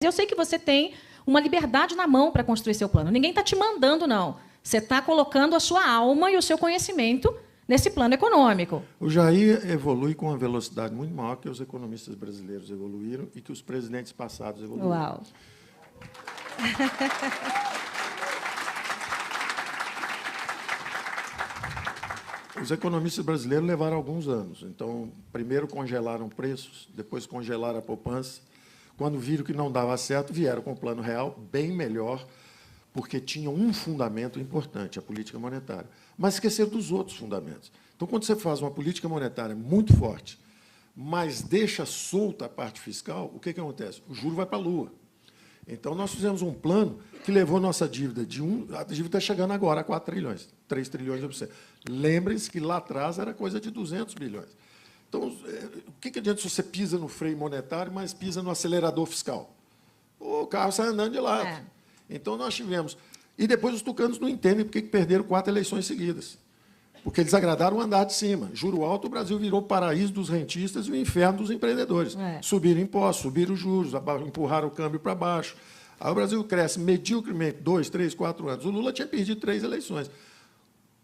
Eu sei que você tem uma liberdade na mão para construir seu plano. Ninguém está te mandando, não. Você está colocando a sua alma e o seu conhecimento nesse plano econômico. O Jair evolui com uma velocidade muito maior que os economistas brasileiros evoluíram e que os presidentes passados evoluíram. Uau! Os economistas brasileiros levaram alguns anos. Então, primeiro congelaram preços, depois congelaram a poupança. Quando viram que não dava certo, vieram com o plano real bem melhor, porque tinham um fundamento importante, a política monetária. Mas esqueceram dos outros fundamentos. Então, quando você faz uma política monetária muito forte, mas deixa solta a parte fiscal, o que acontece? O juro vai para a lua. Então, nós fizemos um plano que levou nossa dívida de a dívida está chegando agora a 4 trilhões, 3 trilhões por cento. Lembrem-se que lá atrás era coisa de 200 bilhões. Então, o que adianta se você pisa no freio monetário, mas pisa no acelerador fiscal? O carro sai andando de lado. É. Então, nós tivemos... E depois os tucanos não entendem por que perderam 4 eleições seguidas. Porque eles agradaram o andar de cima. Juro alto, o Brasil virou o paraíso dos rentistas e o inferno dos empreendedores. É. Subiram impostos, subiram juros, empurraram o câmbio para baixo. Aí o Brasil cresce mediocremente 2, 3, 4 anos. O Lula tinha perdido 3 eleições.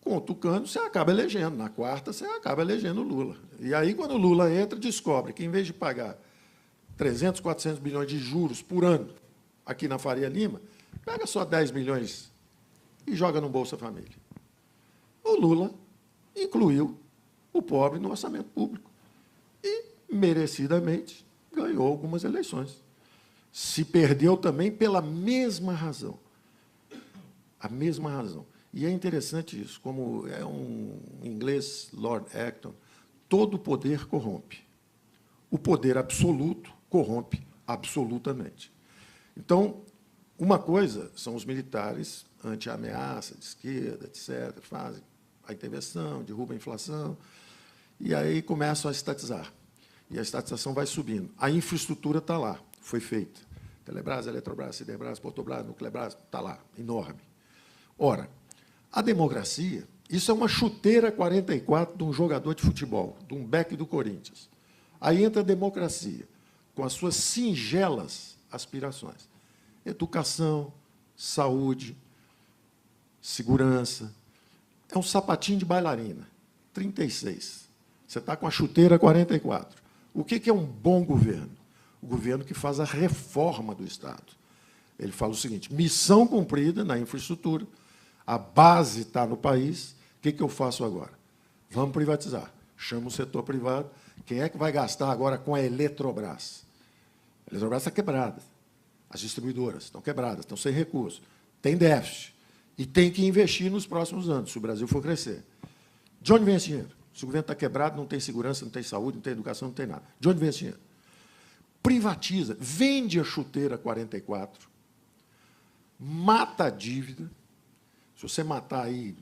Com o tucano, você acaba elegendo. Na quarta, você acaba elegendo o Lula. E aí, quando o Lula entra, descobre que, em vez de pagar 300, 400 bilhões de juros por ano aqui na Faria Lima, pega só 10 milhões e joga no Bolsa Família. O Lula incluiu o pobre no orçamento público e, merecidamente, ganhou algumas eleições. Se perdeu também pela mesma razão. A mesma razão. E é interessante isso, como é um inglês, Lord Acton, todo poder corrompe. O poder absoluto corrompe absolutamente. Então, uma coisa são os militares anti-ameaça, de esquerda, etc., fazem a intervenção, derrubam a inflação, e aí começam a estatizar. E a estatização vai subindo. A infraestrutura está lá, foi feita. Telebrás, Eletrobras, Siderbras, Portobras, Nuclebras, está lá, enorme. Ora, a democracia, isso é uma chuteira 44 de um jogador de futebol, de um back do Corinthians. Aí entra a democracia, com as suas singelas aspirações. Educação, saúde, segurança. É um sapatinho de bailarina, 36. Você está com a chuteira 44. O que é um bom governo? O governo que faz a reforma do Estado. Ele fala o seguinte, missão cumprida na infraestrutura, a base está no país, o que eu faço agora? Vamos privatizar. Chama o setor privado. Quem é que vai gastar agora com a Eletrobras? A Eletrobras está quebrada. As distribuidoras estão quebradas, estão sem recursos. Tem déficit. E tem que investir nos próximos anos, se o Brasil for crescer. De onde vem esse dinheiro? Se o governo está quebrado, não tem segurança, não tem saúde, não tem educação, não tem nada. De onde vem esse dinheiro? Privatiza, vende a chuteira 44, mata a dívida. Se você matar aí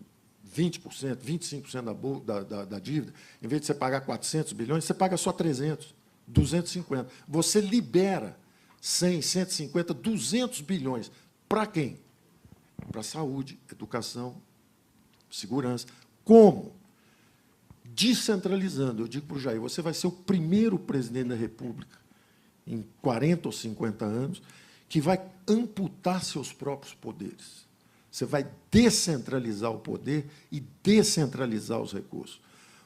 20%, 25% da dívida, em vez de você pagar 400 bilhões, você paga só 300, 250. Você libera 100, 150, 200 bilhões. Para quem? Para saúde, educação, segurança. Como? Descentralizando. Eu digo para o Jair, você vai ser o primeiro presidente da República, em 40 ou 50 anos, que vai amputar seus próprios poderes. Você vai descentralizar o poder e descentralizar os recursos.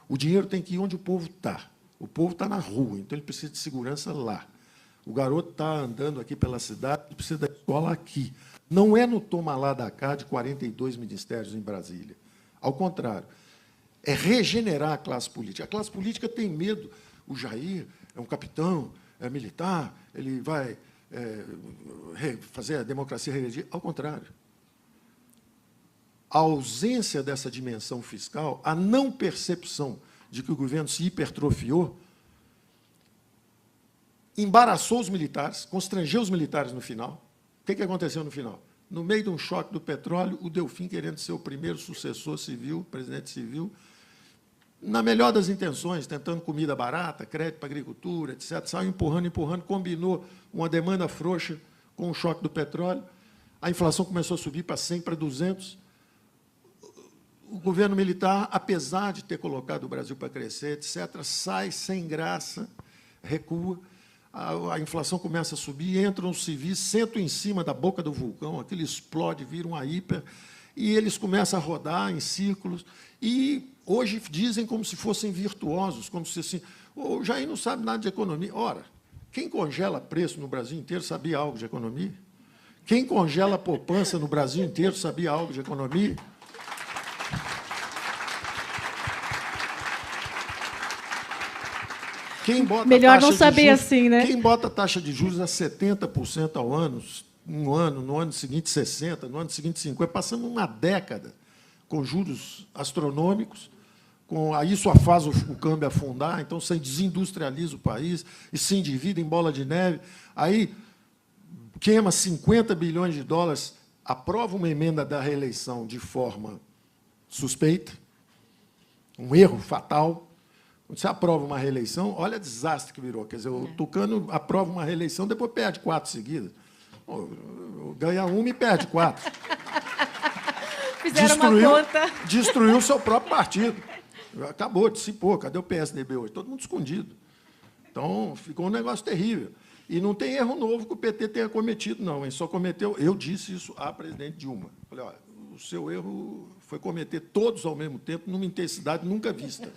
O dinheiro tem que ir onde o povo está. O povo está na rua, então ele precisa de segurança lá. O garoto está andando aqui pela cidade, ele precisa da escola aqui. Não é no toma lá da cá de 42 ministérios em Brasília. Ao contrário, é regenerar a classe política. A classe política tem medo. O Jair é um capitão, é militar, ele vai fazer a democracia regredir. Ao contrário. A ausência dessa dimensão fiscal, a não percepção de que o governo se hipertrofiou, embaraçou os militares, constrangeu os militares no final. O que aconteceu no final? No meio de um choque do petróleo, o Delfim, querendo ser o primeiro sucessor civil, presidente civil, na melhor das intenções, tentando comida barata, crédito para a agricultura, etc., saiu empurrando, combinou uma demanda frouxa com o choque do petróleo, a inflação começou a subir para 100, para 200. O governo militar, apesar de ter colocado o Brasil para crescer, etc., sai sem graça, recua. a inflação começa a subir, entram os civis, sentam em cima da boca do vulcão, aquilo explode, vira uma hiper, e eles começam a rodar em círculos, e hoje dizem como se fossem virtuosos, como se assim, o Jair não sabe nada de economia. Ora, quem congela preço no Brasil inteiro sabia algo de economia? Quem congela a poupança no Brasil inteiro sabia algo de economia? Melhor não saber assim, né? Quem bota a taxa de juros a 70% ao ano, no ano seguinte 60%, no ano seguinte 50%, passando uma década com juros astronômicos, isso faz o câmbio afundar, então você desindustrializa o país e se endivida em bola de neve, aí queima 50 bilhões de dólares, aprova uma emenda da reeleição de forma suspeita, um erro fatal. Quando você aprova uma reeleição, olha o desastre que virou. Quer dizer, o Tucano aprova uma reeleição, depois perde 4 seguidas. Ganha uma e perde 4. Fizeram uma conta. Destruiu o seu próprio partido. Acabou, dissipou. Cadê o PSDB hoje? Todo mundo escondido. Então, ficou um negócio terrível. E não tem erro novo que o PT tenha cometido, não. Ele só cometeu... Eu disse isso à presidente Dilma. Falei, olha, o seu erro foi cometer todos ao mesmo tempo, numa intensidade nunca vista.